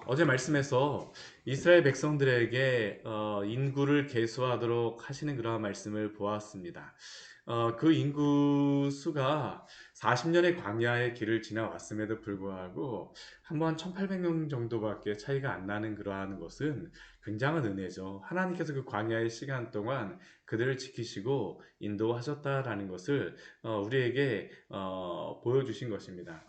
어제 말씀에서 이스라엘 백성들에게 인구를 계수하도록 하시는 그러한 말씀을 보았습니다. 그 인구 수가 40년의 광야의 길을 지나왔음에도 불구하고 한번 1800명 정도밖에 차이가 안 나는 그러한 것은 굉장한 은혜죠. 하나님께서 그 광야의 시간 동안 그들을 지키시고 인도하셨다라는 것을 우리에게 보여주신 것입니다.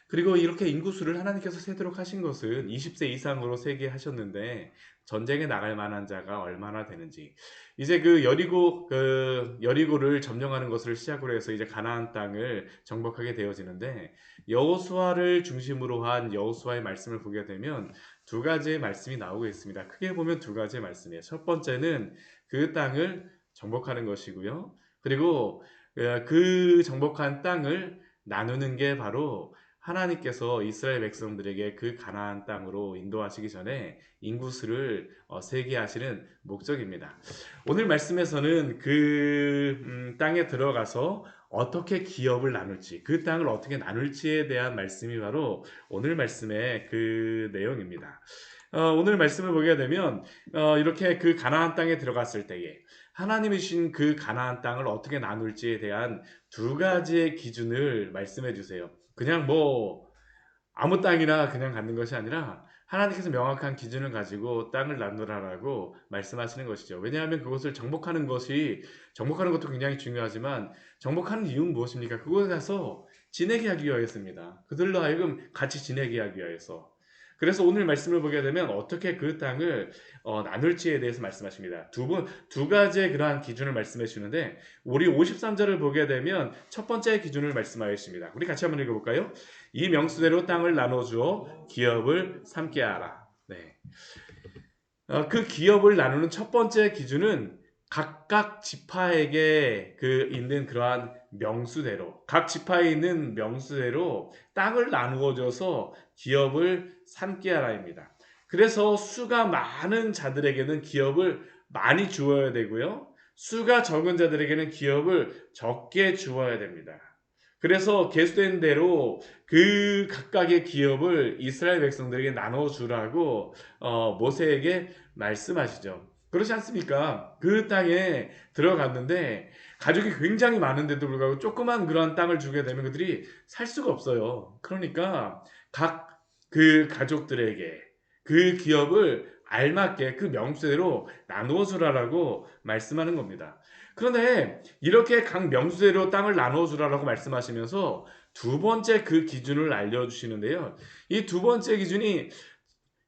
그리고 이렇게 인구수를 하나님께서 세도록 하신 것은 20세 이상으로 세게 하셨는데 전쟁에 나갈 만한 자가 얼마나 되는지 이제 여리고를 점령하는 것을 시작으로 해서 이제 가나안 땅을 정복하게 되어지는데 여호수아를 중심으로 한 여호수아의 말씀을 보게 되면 두 가지의 말씀이 나오고 있습니다. 크게 보면 두 가지의 말씀이에요. 첫 번째는 그 땅을 정복하는 것이고요. 그리고 그 정복한 땅을 나누는 게 바로 하나님께서 이스라엘 백성들에게 그 가나안 땅으로 인도하시기 전에 인구수를 세게 하시는 목적입니다. 오늘 말씀에서는 그 땅에 들어가서 어떻게 기업을 나눌지, 그 땅을 어떻게 나눌지에 대한 말씀이 바로 오늘 말씀의 그 내용입니다. 오늘 말씀을 보게 되면 이렇게 그 가나안 땅에 들어갔을 때에 하나님이 주신 그 가나안 땅을 어떻게 나눌지에 대한 두 가지의 기준을 말씀해 주세요. 그냥 뭐 아무 땅이나 그냥 갖는 것이 아니라 하나님께서 명확한 기준을 가지고 땅을 나누라라고 말씀하시는 것이죠. 왜냐하면 그것을 정복하는 것도 굉장히 중요하지만 정복하는 이유는 무엇입니까? 그곳에 가서 지내게 하기 위하였습니다. 그들로 하여금 같이 지내게 하기 위하여서. 그래서 오늘 말씀을 보게 되면 어떻게 그 땅을 나눌지에 대해서 말씀하십니다. 두 가지의 그러한 기준을 말씀해 주는데 우리 53절을 보게 되면 첫 번째 기준을 말씀하였습니다. 우리 같이 한번 읽어볼까요? 이 명수대로 땅을 나눠주어 기업을 삼게 하라. 네. 그 기업을 나누는 첫 번째 기준은 각각 지파에게 있는 그러한 명수대로 각 지파에 있는 명수대로 땅을 나누어줘서 기업을 삼게 하라입니다. 그래서 수가 많은 자들에게는 기업을 많이 주어야 되고요. 수가 적은 자들에게는 기업을 적게 주어야 됩니다. 그래서 계수된 대로 그 각각의 기업을 이스라엘 백성들에게 나눠주라고 모세에게 말씀하시죠. 그렇지 않습니까? 그 땅에 들어갔는데 가족이 굉장히 많은데도 불구하고 조그만 그런 땅을 주게 되면 그들이 살 수가 없어요. 그러니까 각 그 가족들에게 그 기업을 알맞게 그 명수대로 나누어 주라라고 말씀하는 겁니다. 그런데 이렇게 각 명수대로 땅을 나누어 주라라고 말씀하시면서 두 번째 그 기준을 알려주시는데요. 이 두 번째 기준이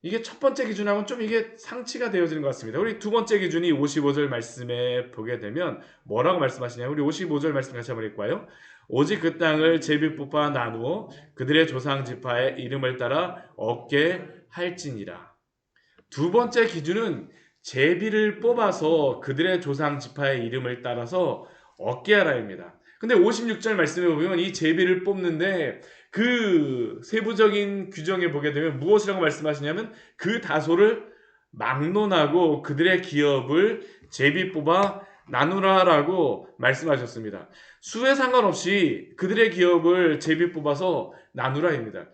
이게 첫 번째 기준하고는 좀 이게 상치가 되어지는 것 같습니다. 우리 두 번째 기준이 55절 말씀에 보게 되면 뭐라고 말씀하시냐면 우리 55절 말씀 같이 한번 읽을까요? 오직 그 땅을 제비 뽑아 나누어 그들의 조상 지파의 이름을 따라 얻게 할지니라. 두 번째 기준은 제비를 뽑아서 그들의 조상 지파의 이름을 따라서 얻게 하라입니다. 근데 56절 말씀에 보면 이 제비를 뽑는데 그 세부적인 규정에 보게 되면 무엇이라고 말씀하시냐면 그 다소를 막론하고 그들의 기업을 제비 뽑아 나누라라고 말씀하셨습니다. 수에 상관없이 그들의 기업을 제비 뽑아서 나누라입니다.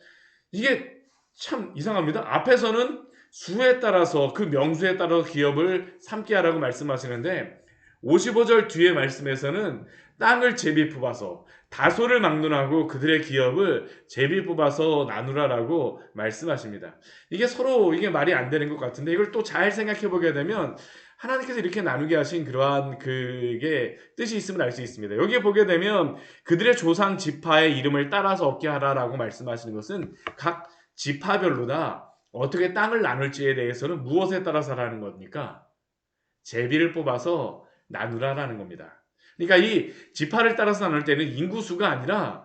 이게 참 이상합니다. 앞에서는 수에 따라서 그 명수에 따라서 기업을 삼게 하라고 말씀하시는데 55절 뒤에 말씀에서는 땅을 제비 뽑아서 다소를 막론하고 그들의 기업을 제비 뽑아서 나누라라고 말씀하십니다. 이게 서로 이게 말이 안 되는 것 같은데 이걸 또 잘 생각해 보게 되면 하나님께서 이렇게 나누게 하신 그러한 그게 뜻이 있음을 알 수 있습니다. 여기에 보게 되면 그들의 조상 지파의 이름을 따라서 얻게 하라라고 말씀하시는 것은 각 지파별로다 어떻게 땅을 나눌지에 대해서는 무엇에 따라서 하라는 겁니까? 제비를 뽑아서 나누라라는 겁니다. 그러니까 이 지파를 따라서 나눌 때는 인구수가 아니라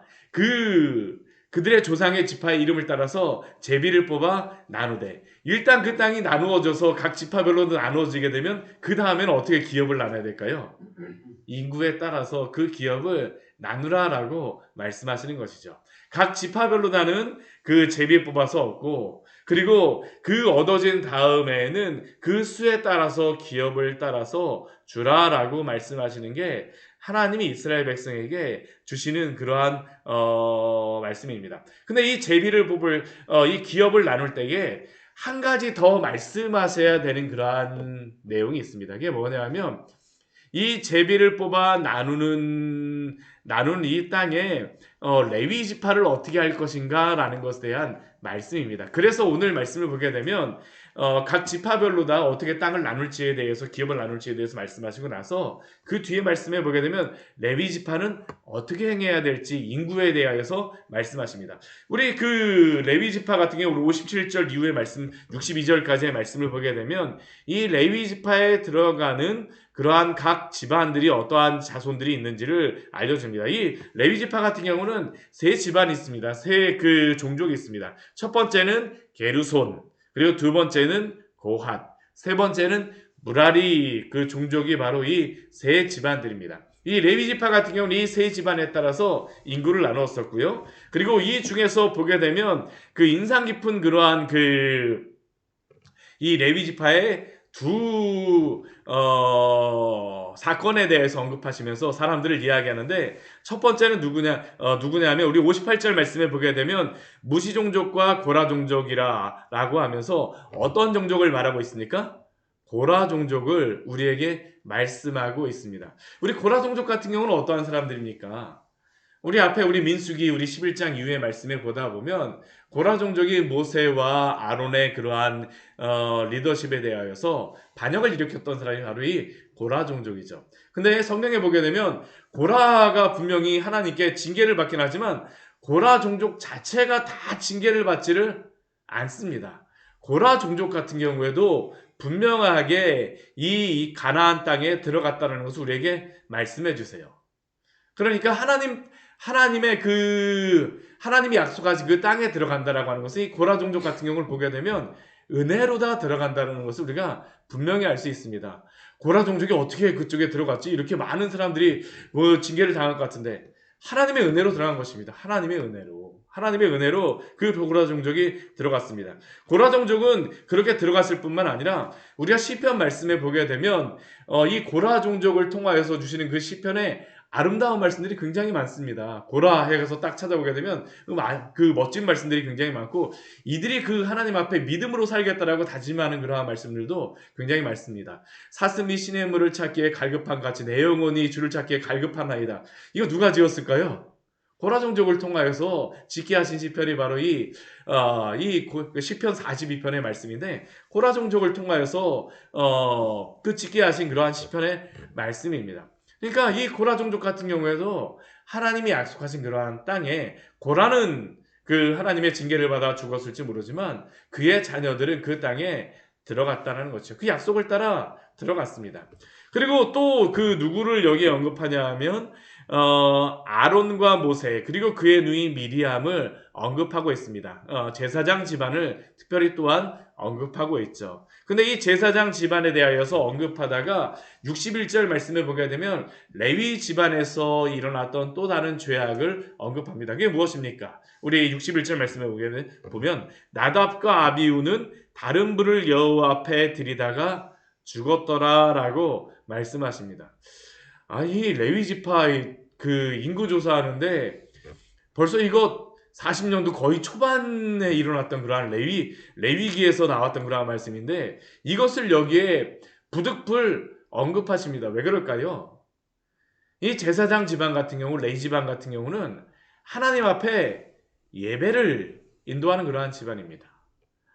그들의 조상의 지파의 이름을 따라서 제비를 뽑아 나누되 일단 그 땅이 나누어져서 각 지파별로 나누어지게 되면 그 다음에는 어떻게 기업을 나눠야 될까요? 인구에 따라서 그 기업을 나누라라고 말씀하시는 것이죠. 각 지파별로 나는 그 제비 뽑아서 얻고 그리고 그 얻어진 다음에는 그 수에 따라서 기업을 따라서 주라라고 말씀하시는 게 하나님이 이스라엘 백성에게 주시는 그러한 말씀입니다. 근데 이 제비를 뽑을 이 기업을 나눌 때에 한 가지 더 말씀하셔야 되는 그러한 내용이 있습니다. 그게 뭐냐면 이 제비를 뽑아 나누는 이 땅에 레위 지파를 어떻게 할 것인가라는 것에 대한 말씀입니다. 그래서 오늘 말씀을 보게 되면 각 지파별로 다 어떻게 땅을 나눌지에 대해서 기업을 나눌지에 대해서 말씀하시고 나서 그 뒤에 말씀에 보게 되면 레위 지파는 어떻게 행해야 될지 인구에 대하여서 말씀하십니다. 우리 그 레위 지파 같은 경우 우리 57절 이후의 말씀 62절까지의 말씀을 보게 되면 이 레위 지파에 들어가는 그러한 각 집안들이 어떠한 자손들이 있는지를 알려줍니다. 이 레위 지파 같은 경우는 세 집안이 있습니다. 세 그 종족이 있습니다. 첫 번째는 게르손, 그리고 두 번째는 고핫, 세 번째는 무라리 그 종족이 바로 이 세 집안들입니다. 이 레위 지파 같은 경우는 이 세 집안에 따라서 인구를 나누었었고요. 그리고 이 중에서 보게 되면 그 인상 깊은 그러한 이 레위 지파의 사건에 대해서 언급하시면서 사람들을 이야기하는데 첫 번째는 누구냐면 우리 58절 말씀에 보게 되면 무시 종족과 고라 종족이라라고 하면서 어떤 종족을 말하고 있습니까? 고라 종족을 우리에게 말씀하고 있습니다. 우리 고라 종족 같은 경우는 어떠한 사람들입니까? 우리 앞에 우리 민수기 우리 11장 이후의 말씀에 보다 보면 고라 종족이 모세와 아론의 그러한 리더십에 대하여서 반역을 일으켰던 사람이 바로 이 고라 종족이죠. 근데 성경에 보게 되면 고라가 분명히 하나님께 징계를 받긴 하지만 고라 종족 자체가 다 징계를 받지를 않습니다. 고라 종족 같은 경우에도 분명하게 이 가나안 땅에 들어갔다는 것을 우리에게 말씀해 주세요. 그러니까 하나님이 약속하신 그 땅에 들어간다라고 하는 것이 고라 종족 같은 경우를 보게 되면 은혜로 다 들어간다는 것을 우리가 분명히 알 수 있습니다. 고라 종족이 어떻게 그쪽에 들어갔지? 이렇게 많은 사람들이 징계를 당할 것 같은데 하나님의 은혜로 들어간 것입니다. 하나님의 은혜로 그 고라 종족이 들어갔습니다. 고라 종족은 그렇게 들어갔을 뿐만 아니라 우리가 시편 말씀에 보게 되면 이 고라 종족을 통하여서 주시는 그 시편에 아름다운 말씀들이 굉장히 많습니다. 고라 해서 딱 찾아보게 되면 그 멋진 말씀들이 굉장히 많고 이들이 그 하나님 앞에 믿음으로 살겠다라고 다짐하는 그러한 말씀들도 굉장히 많습니다. 사슴이 신의 물을 찾기에 갈급한 같이 내 영혼이 주를 찾기에 갈급하나이다. 이거 누가 지었을까요? 고라 종족을 통하여서 짓게 하신 시편이 바로 시편 42편의 말씀인데 고라 종족을 통하여서 그 짓게 하신 그러한 시편의 말씀입니다. 그러니까 이 고라 종족 같은 경우에도 하나님이 약속하신 그러한 땅에 고라는 그 하나님의 징계를 받아 죽었을지 모르지만 그의 자녀들은 그 땅에 들어갔다는 것이죠. 그 약속을 따라 들어갔습니다. 그리고 또 그 누구를 여기에 언급하냐 하면 아론과 모세 그리고 그의 누이 미리암을 언급하고 있습니다. 제사장 집안을 특별히 또한 언급하고 있죠. 근데 이 제사장 집안에 대하여서 언급하다가 61절 말씀을 보게 되면 레위 집안에서 일어났던 또 다른 죄악을 언급합니다. 그게 무엇입니까? 우리 61절 말씀을 보면 나답과 아비우는 다른 불을 여호와 앞에 들이다가 죽었더라라고 말씀하십니다. 이 레위 지파의 그 인구 조사하는데 벌써 이거 40년도 거의 초반에 일어났던 그러한 레위기에서 나왔던 그러한 말씀인데 이것을 여기에 부득불 언급하십니다. 왜 그럴까요? 이 제사장 집안 같은 경우, 레위 집안 같은 경우는 하나님 앞에 예배를 인도하는 그러한 집안입니다.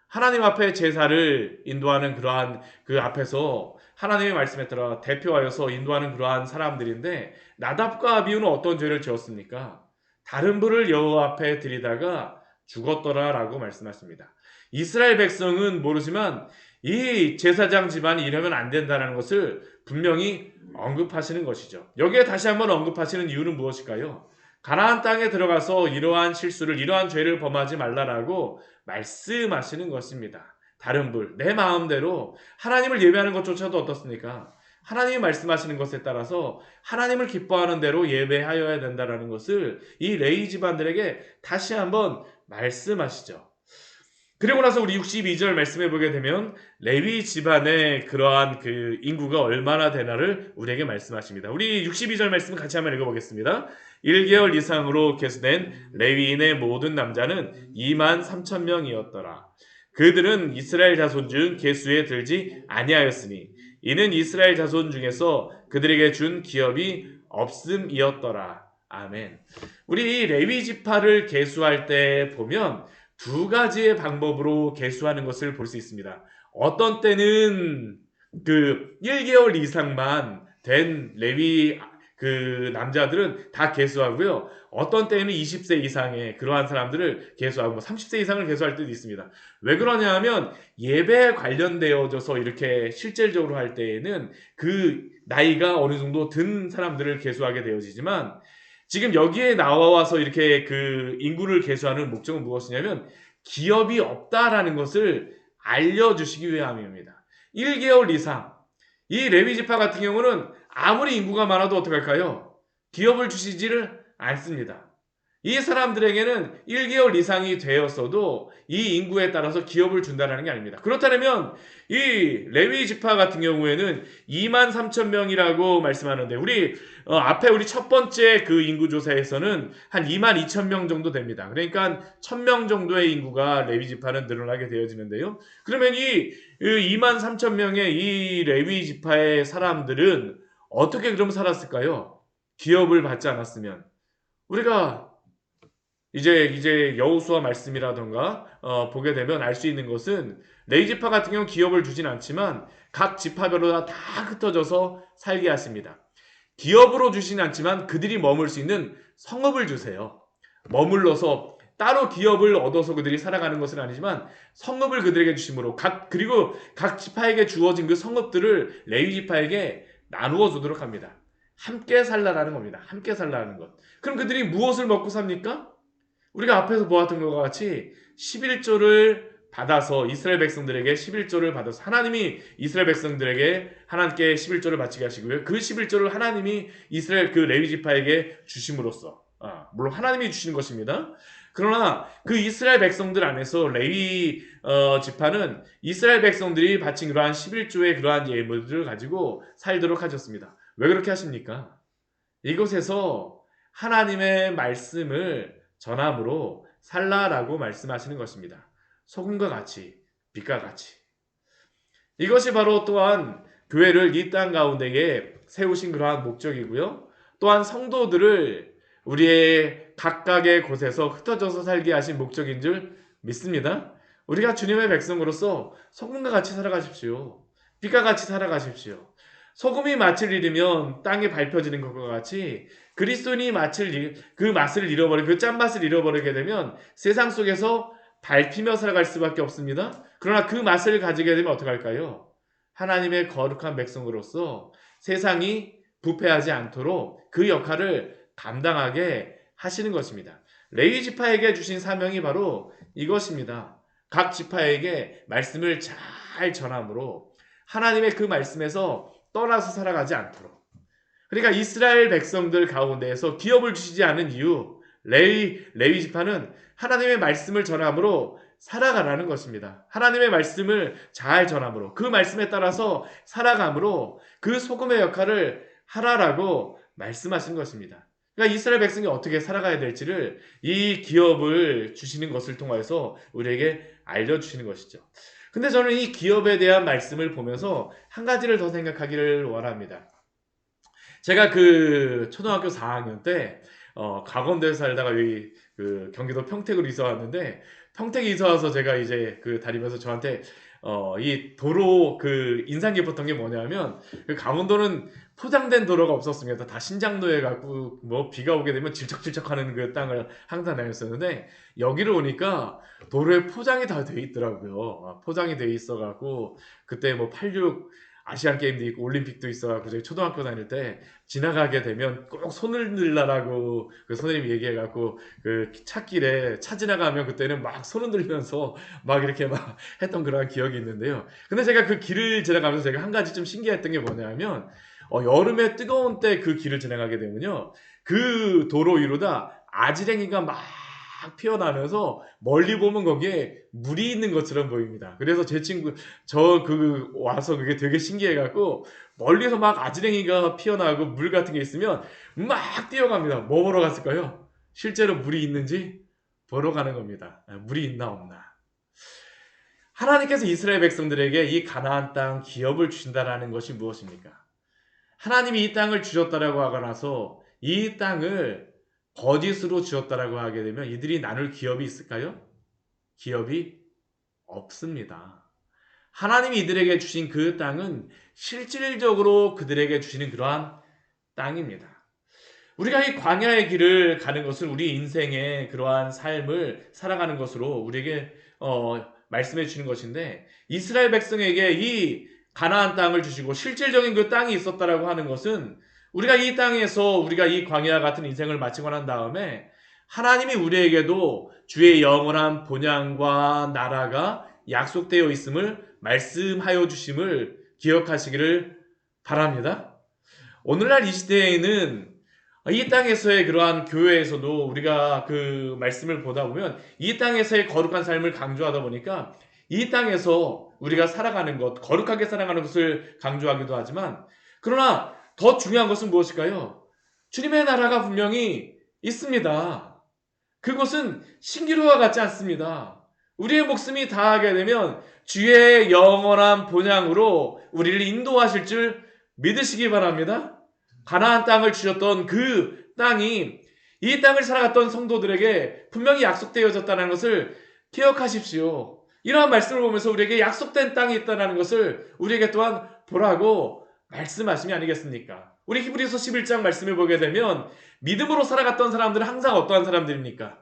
하나님 앞에 제사를 인도하는 그러한 그 앞에서 하나님의 말씀에 따라 대표하여서 인도하는 그러한 사람들인데 나답과 아비후는 어떤 죄를 지었습니까? 다른 불을 여호와 앞에 들이다가 죽었더라라고 말씀하십니다. 이스라엘 백성은 모르지만 이 제사장 집안이 이러면 안 된다는 것을 분명히 언급하시는 것이죠. 여기에 다시 한번 언급하시는 이유는 무엇일까요? 가나안 땅에 들어가서 이러한 실수를 이러한 죄를 범하지 말라라고 말씀하시는 것입니다. 다른 불, 내 마음대로 하나님을 예배하는 것조차도 어떻습니까? 하나님이 말씀하시는 것에 따라서 하나님을 기뻐하는 대로 예배하여야 된다는 것을 이 레위 집안들에게 다시 한번 말씀하시죠. 그리고 나서 우리 62절 말씀해 보게 되면 레위 집안의 그러한 그 인구가 얼마나 되나를 우리에게 말씀하십니다. 우리 62절 말씀 같이 한번 읽어보겠습니다. 1개월 이상으로 계수된 레위인의 모든 남자는 2만 3천 명이었더라. 그들은 이스라엘 자손 중 계수에 들지 아니하였으니 이는 이스라엘 자손 중에서 그들에게 준 기업이 없음이었더라. 아멘. 우리 이 레위 지파를 계수할 때 보면 두 가지의 방법으로 계수하는 것을 볼 수 있습니다. 어떤 때는 그 1개월 이상만 된 레위 그 남자들은 다 계수하고요. 어떤 때에는 20세 이상의 그러한 사람들을 계수하고 30세 이상을 계수할 때도 있습니다. 왜 그러냐 하면 예배에 관련되어져서 이렇게 실질적으로 할 때에는 그 나이가 어느 정도 든 사람들을 계수하게 되어지지만 지금 여기에 나와서 이렇게 그 인구를 계수하는 목적은 무엇이냐면 기업이 없다라는 것을 알려주시기 위함입니다. 1개월 이상 이 레위 지파 같은 경우는 아무리 인구가 많아도 어떡할까요? 기업을 주시지를 않습니다. 이 사람들에게는 1개월 이상이 되었어도 이 인구에 따라서 기업을 준다는 게 아닙니다. 그렇다면 이 레위 지파 같은 경우에는 2만 3천 명이라고 말씀하는데 우리 앞에 우리 첫 번째 그 인구 조사에서는 한 2만 2천 명 정도 됩니다. 그러니까 1,000명 정도의 인구가 레위 지파는 늘어나게 되어지는데요. 그러면 이 2만 3천 명의 이 레위 지파의 사람들은 어떻게 그럼 살았을까요? 기업을 받지 않았으면 우리가 이제 여호수아 말씀이라던가 보게 되면 알 수 있는 것은 레위 지파 같은 경우 기업을 주진 않지만 각 지파별로 다 흩어져서 살게 하십니다. 기업으로 주진 않지만 그들이 머물 수 있는 성읍을 주세요. 머물러서 따로 기업을 얻어서 그들이 살아가는 것은 아니지만 성읍을 그들에게 주심으로 그리고 각 지파에게 주어진 그 성읍들을 레위 지파에게 나누어 주도록 합니다. 함께 살라라는 겁니다. 함께 살라는 것. 그럼 그들이 무엇을 먹고 삽니까? 우리가 앞에서 보았던 것과 같이 11조를 받아서 이스라엘 백성들에게 11조를 받아서 하나님이 이스라엘 백성들에게 하나님께 11조를 바치게 하시고요. 그 11조를 하나님이 이스라엘 그 레위 지파에게 주심으로써 물론 하나님이 주시는 것입니다. 그러나 그 이스라엘 백성들 안에서 레위 지파는 이스라엘 백성들이 바친 그러한 11조의 그러한 예물들을 가지고 살도록 하셨습니다. 왜 그렇게 하십니까? 이곳에서 하나님의 말씀을 전함으로 살라라고 말씀하시는 것입니다. 소금과 같이 빛과 같이 이것이 바로 또한 교회를 이 땅 가운데에 세우신 그러한 목적이고요. 또한 성도들을 우리의 각각의 곳에서 흩어져서 살게 하신 목적인 줄 믿습니다. 우리가 주님의 백성으로서 소금과 같이 살아가십시오. 빛과 같이 살아가십시오. 소금이 맛을 잃으면 땅에 밟혀지는 것과 같이 그리스도인이 그 맛을 잃어버리고 그 짠맛을 잃어버리게 되면 세상 속에서 밟히며 살아갈 수밖에 없습니다. 그러나 그 맛을 가지게 되면 어떡할까요? 하나님의 거룩한 백성으로서 세상이 부패하지 않도록 그 역할을 감당하게 하시는 것입니다. 레위 지파에게 주신 사명이 바로 이것입니다. 각 지파에게 말씀을 잘 전함으로 하나님의 그 말씀에서 떠나서 살아가지 않도록. 그러니까 이스라엘 백성들 가운데에서 기업을 주시지 않은 이유, 레위 지파는 하나님의 말씀을 전함으로 살아가라는 것입니다. 하나님의 말씀을 잘 전함으로 그 말씀에 따라서 살아감으로 그 소금의 역할을 하라라고 말씀하신 것입니다. 그러니까 이스라엘 백성이 어떻게 살아가야 될지를 이 기업을 주시는 것을 통해서 우리에게 알려주시는 것이죠. 근데 저는 이 기업에 대한 말씀을 보면서 한 가지를 더 생각하기를 원합니다. 제가 그 초등학교 4학년 때 강원도에 살다가 여기 그 경기도 평택으로 이사 왔는데 평택에 이사 와서 제가 이제 그 다니면서 저한테 이 도로 그 인상 깊었던 게 뭐냐면 그 강원도는 포장된 도로가 없었습니다. 다 신장로에 갖고 뭐 비가 오게 되면 질척질척하는 그 땅을 항상 다녔었는데 여기를 오니까 도로에 포장이 다 돼 있더라고요. 포장이 돼 있어갖고 그때 뭐 86 아시안 게임도 있고 올림픽도 있어갖고 저희 초등학교 다닐 때 지나가게 되면 꼭 손을 들라라고 그 선생님이 얘기해갖고 그 찻길에 차 지나가면 그때는 막 손을 들면서 막 이렇게 막 했던 그런 기억이 있는데요. 근데 제가 그 길을 지나가면서 제가 한 가지 좀 신기했던 게 뭐냐면 여름에 뜨거운 때 그 길을 지나가게 되면요. 그 도로 위로다 아지랭이가 막 피어나면서 멀리 보면 거기에 물이 있는 것처럼 보입니다. 그래서 제 친구 와서 그게 되게 신기해갖고 멀리서 막 아지랭이가 피어나고 물 같은 게 있으면 막 뛰어갑니다. 뭐 보러 갔을까요? 실제로 물이 있는지 보러 가는 겁니다. 물이 있나 없나. 하나님께서 이스라엘 백성들에게 이 가나안 땅 기업을 주신다라는 것이 무엇입니까? 하나님이 이 땅을 주셨다라고 하고 나서 이 땅을 거짓으로 주었다라고 하게 되면 이들이 나눌 기업이 있을까요? 기업이 없습니다. 하나님이 이들에게 주신 그 땅은 실질적으로 그들에게 주시는 그러한 땅입니다. 우리가 이 광야의 길을 가는 것은 우리 인생의 그러한 삶을 살아가는 것으로 우리에게 말씀해 주시는 것인데, 이스라엘 백성에게 이 가나안 땅을 주시고 실질적인 그 땅이 있었다라고 하는 것은 우리가 이 땅에서 우리가 이 광야 같은 인생을 마치고 난 다음에 하나님이 우리에게도 주의 영원한 본향과 나라가 약속되어 있음을 말씀하여 주심을 기억하시기를 바랍니다. 오늘날 이 시대에는 이 땅에서의 그러한 교회에서도 우리가 그 말씀을 보다 보면 이 땅에서의 거룩한 삶을 강조하다 보니까 이 땅에서 우리가 살아가는 것, 거룩하게 살아가는 것을 강조하기도 하지만, 그러나 더 중요한 것은 무엇일까요? 주님의 나라가 분명히 있습니다. 그것은 신기루와 같지 않습니다. 우리의 목숨이 다하게 되면 주의 영원한 본향으로 우리를 인도하실 줄 믿으시기 바랍니다. 가나안 땅을 주셨던 그 땅이 이 땅을 살아갔던 성도들에게 분명히 약속되어졌다는 것을 기억하십시오. 이러한 말씀을 보면서 우리에게 약속된 땅이 있다는 것을 우리에게 또한 보라고 말씀하심이 아니겠습니까? 우리 히브리서 11장 말씀을 보게 되면 믿음으로 살아갔던 사람들은 항상 어떠한 사람들입니까?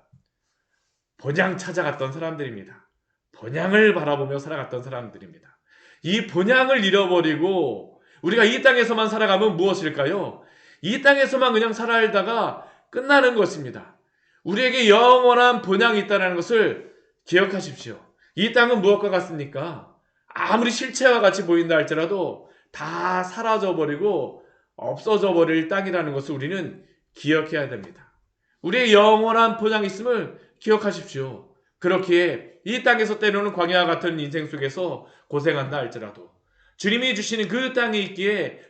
본향 찾아갔던 사람들입니다. 본향을 바라보며 살아갔던 사람들입니다. 이 본향을 잃어버리고 우리가 이 땅에서만 살아가면 무엇일까요? 이 땅에서만 그냥 살아가다가 끝나는 것입니다. 우리에게 영원한 본향이 있다는 것을 기억하십시오. 이 땅은 무엇과 같습니까? 아무리 실체와 같이 보인다 할지라도 다 사라져버리고 없어져 버릴 땅이라는 것을 우리는 기억해야 됩니다. 우리의 영원한 본향이 있음을 기억하십시오. 그렇기에 이 땅에서 때로는 광야와 같은 인생 속에서 고생한다 할지라도 주님이 주시는 그 땅에 있기에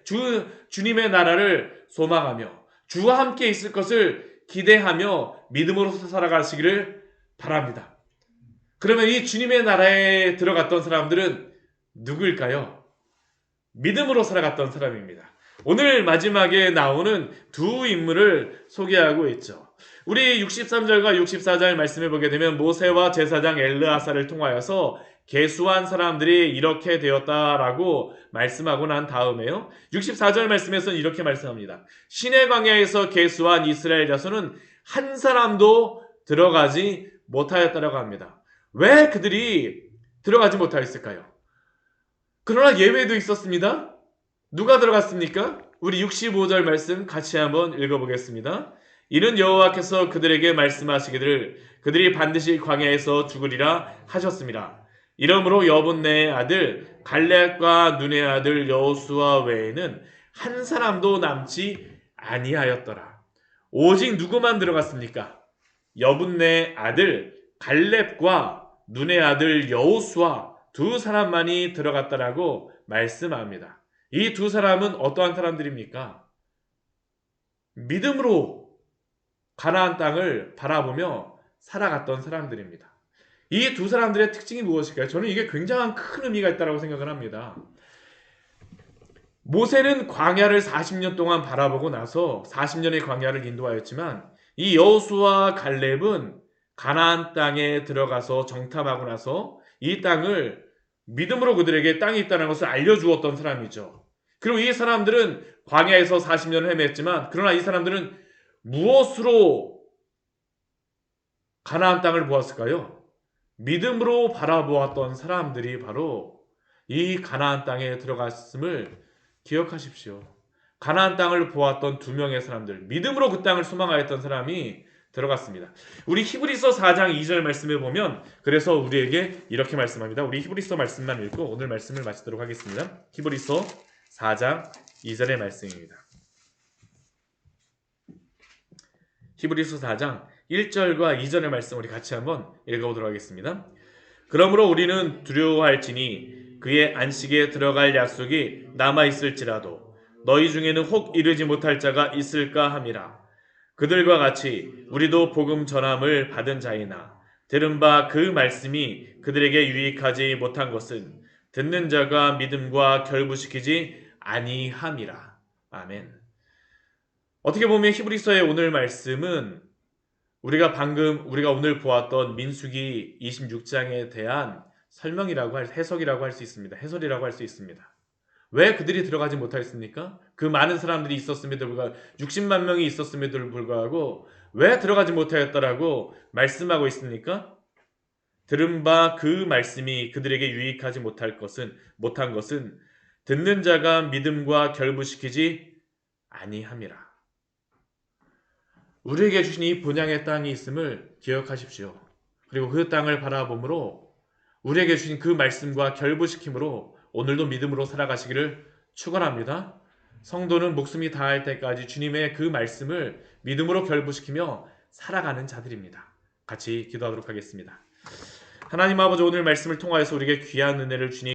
주님의 나라를 소망하며 주와 함께 있을 것을 기대하며 믿음으로서 살아가시기를 바랍니다. 그러면 이 주님의 나라에 들어갔던 사람들은 누구일까요? 믿음으로 살아갔던 사람입니다. 오늘 마지막에 나오는 두 인물을 소개하고 있죠. 우리 63절과 64절 말씀을 보게 되면 모세와 제사장 엘르아사를 통하여서 계수한 사람들이 이렇게 되었다라고 말씀하고 난 다음에요. 64절 말씀에서는 이렇게 말씀합니다. 시내 광야에서 계수한 이스라엘 자손은 한 사람도 들어가지 못하였다라고 합니다. 왜 그들이 들어가지 못하였을까요? 그러나 예외도 있었습니다. 누가 들어갔습니까? 우리 65절 말씀 같이 한번 읽어보겠습니다. 이는 여호와께서 그들에게 말씀하시기를 그들이 반드시 광야에서 죽으리라 하셨습니다. 이러므로 여분네의 아들 갈렙과 눈의 아들 여호수아 외에는 한 사람도 남지 아니하였더라. 오직 누구만 들어갔습니까? 여분네의 아들 갈렙과 눈의 아들 여호수아 두 사람만이 들어갔다라고 말씀합니다. 이 두 사람은 어떠한 사람들입니까? 믿음으로 가나안 땅을 바라보며 살아갔던 사람들입니다. 이 두 사람들의 특징이 무엇일까요? 저는 이게 굉장한 큰 의미가 있다고 생각을 합니다. 모세는 광야를 40년 동안 바라보고 나서 40년의 광야를 인도하였지만 이 여호수아와 갈렙은 가나안 땅에 들어가서 정탐하고 나서 이 땅을 믿음으로 그들에게 땅이 있다는 것을 알려주었던 사람이죠. 그리고 이 사람들은 광야에서 40년을 헤맸지만 그러나 이 사람들은 무엇으로 가나안 땅을 보았을까요? 믿음으로 바라보았던 사람들이 바로 이 가나안 땅에 들어갔음을 기억하십시오. 가나안 땅을 보았던 두 명의 사람들, 믿음으로 그 땅을 소망하였던 사람이 들어갔습니다. 우리 히브리서 4장 2절 말씀을 보면 그래서 우리에게 이렇게 말씀합니다. 우리 히브리서 말씀만 읽고 오늘 말씀을 마치도록 하겠습니다. 히브리서 4장 2절의 말씀입니다. 히브리서 4장 1절과 2절의 말씀 우리 같이 한번 읽어보도록 하겠습니다. 그러므로 우리는 두려워할지니 그의 안식에 들어갈 약속이 남아있을지라도 너희 중에는 혹 이르지 못할 자가 있을까 함이라. 그들과 같이 우리도 복음 전함을 받은 자이나 들은 바 그 말씀이 그들에게 유익하지 못한 것은 듣는 자가 믿음과 결부시키지 아니함이라. 아멘. 어떻게 보면 히브리서의 오늘 말씀은 우리가 오늘 보았던 민수기 26장에 대한 해석이라고 할 수 있습니다. 해설이라고 할 수 있습니다. 왜 그들이 들어가지 못하였습니까? 그 많은 사람들이 있었음에도 불구하고 60만 명이 있었음에도 불구하고 왜 들어가지 못하였다라고 말씀하고 있습니까? 들은 바 그 말씀이 그들에게 유익하지 못한 것은 듣는 자가 믿음과 결부시키지 아니함이라. 우리에게 주신 이 본향의 땅이 있음을 기억하십시오. 그리고 그 땅을 바라봄으로 우리에게 주신 그 말씀과 결부시킴으로 오늘도 믿음으로 살아가시기를 축원합니다. 성도는 목숨이 다할 때까지 주님의 그 말씀을 믿음으로 결부시키며 살아가는 자들입니다. 같이 기도하도록 하겠습니다. 하나님 아버지, 오늘 말씀을 통하여서 우리에게 귀한 은혜를 주님